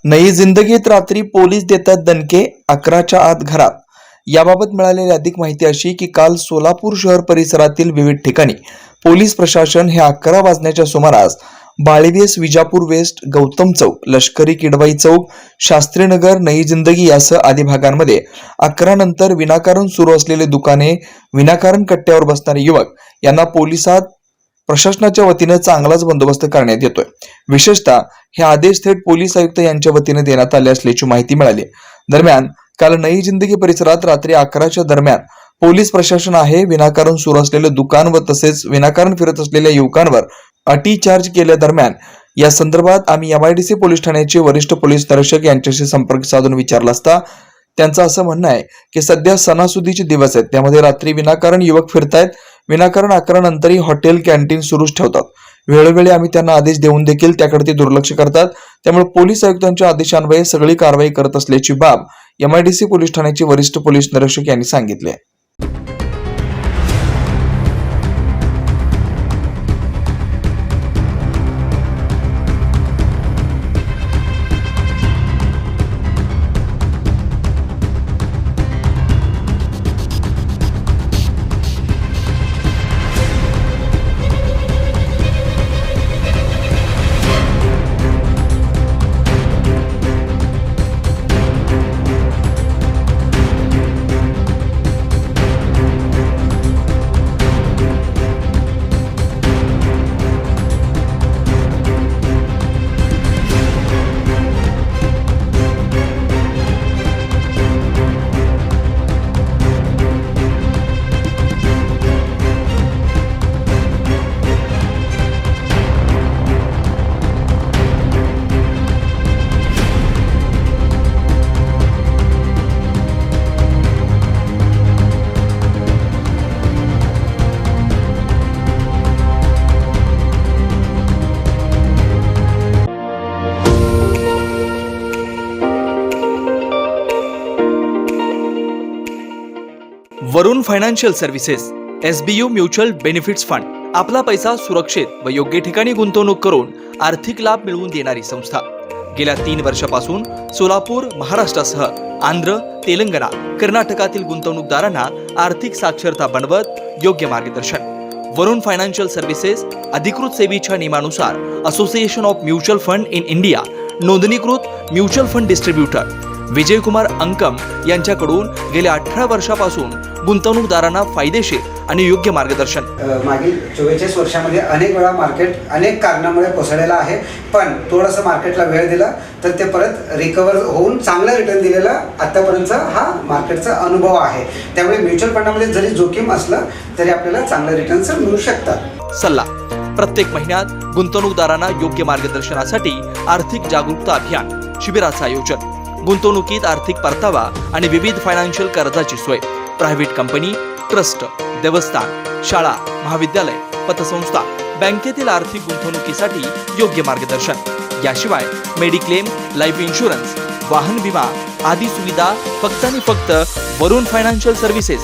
नई जिंदगीत रात्री पोलीस देतात दणके, 11च्या आत घरात. याबाबत मिळालेली अधिक माहिती अशी की काल सोलापूर शहर परिसरातील विविध ठिकाणी पोलीस प्रशासन हे 11 वाजण्याच्या सुमारास बाळीवेस, विजापूर वेस्ट, गौतम चौक, लष्करी किडवाई चौक, शास्त्रीनगर, नई जिंदगी यासह आदी भागांमध्ये 11 नंतर विनाकारण सुरू असलेले दुकाने, विनाकारण कट्ट्यावर बसणारे युवक यांना पोलिसात प्रशासनाच्या वतीने चांगलाच बंदोबस्त करण्यात येतोय. विशेषतः हे आदेश थेट पोलीस आयुक्त यांच्या वतीने देण्यात आले असल्याची माहिती मिळाली. दरम्यान काल नई जिंदगी परिसरात रात्री 11च्या दरम्यान पोलीस प्रशासन आहे विनाकारण सुरू असलेले दुकान व तसेच विनाकारण फिरत असलेल्या युवकांवर अटी चार्ज केल्या. दरम्यान या संदर्भात आम्ही MIDC पोलीस ठाण्याचे वरिष्ठ पोलीस निरीक्षक यांच्याशी संपर्क साधून विचारला असता त्यांचं असं म्हणणं आहे की सध्या सणासुदीचे दिवस आहेत, त्यामध्ये रात्री विनाकारण युवक फिरतायत. विनाकारण 11 नंतरही हॉटेल, कॅन्टीन सुरूच ठेवतात. वेळोवेळी आम्ही त्यांना आदेश देऊन देखील त्याकडे ते दुर्लक्ष करतात. त्यामुळे पोलीस आयुक्तांच्या आदेशान्वये सगळी कारवाई करत असल्याची बाब MIDC पोलीस ठाण्याचे वरिष्ठ पोलीस निरीक्षक यांनी सांगितले. Varun financial services SBU mutual benefits fund आपला पैसा सुरक्षित व योग्य ठिकाणी गुंतवणूक करून आर्थिक लाभ मिळवून देणारी संस्था. गेल्या 3 वर्षापासून सोलापूर, महाराष्ट्रासह आंध्र, तेलंगणा, कर्नाटकातील गुंतवणूकदारांना आर्थिक साक्षरता बनवत योग्य मार्गदर्शन. वरुण फायनान्शियल सर्व्हिसेस अधिकृत सेवेच्या नियमानुसार association of mutual fund in India नोंदणीकृत mutual fund distributor Vijaykumar Ankam यांच्याकडून गेल्या 18 वर्षापासून गुंतवणूकदारांना फायदेशीर आणि योग्य मार्गदर्शन. मागील 44 वर्षामध्ये अनेक वेळा मार्केट अनेक कारणामुळे कोसळलेला आहे, पण थोडंसं मार्केटला वेळ दिला तर ते परत रिकवर होऊन चांगलं रिटर्न दिलेला आतापर्यंतचा हा मार्केटचा अनुभव आहे. त्यामुळे म्युच्युअल फंडामध्ये जरी जोखीम असलं तरी आपल्याला चांगलं रिटर्न्स मिळू शकतात. सल्ला प्रत्येक महिन्यात गुंतवणूकदारांना योग्य मार्गदर्शनासाठी आर्थिक जागरूकता अभियान शिबिराचं आयोजन. गुंतवणुकीत आर्थिक परतावा आणि विविध फायनान्शियल कर्जाची सोय. प्रायव्हेट कंपनी, ट्रस्ट, देवस्थान, शाळा, महाविद्यालय, पतसंस्था, बँकेतील आर्थिक गुंतवणुकीसाठी योग्य मार्गदर्शन. याशिवाय मेडिक्लेम, लाईफ इन्शुरन्स, वाहन विमा आदी सुविधा फक्त आणि फक्त Varun financial services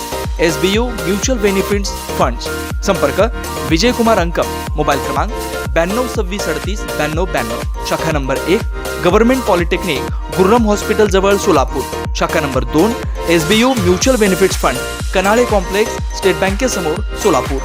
SBU mutual benefits funds. संपर्क विजयकुमार अंकम. मोबाईल क्रमांक 92 शाखा number 1 government polytechnic, Gurram hospital जवळ सोलापूर. शाखा number 2 SBU mutual benefits fund, Kanale complex, state बँकेसमोर, सोलापूर.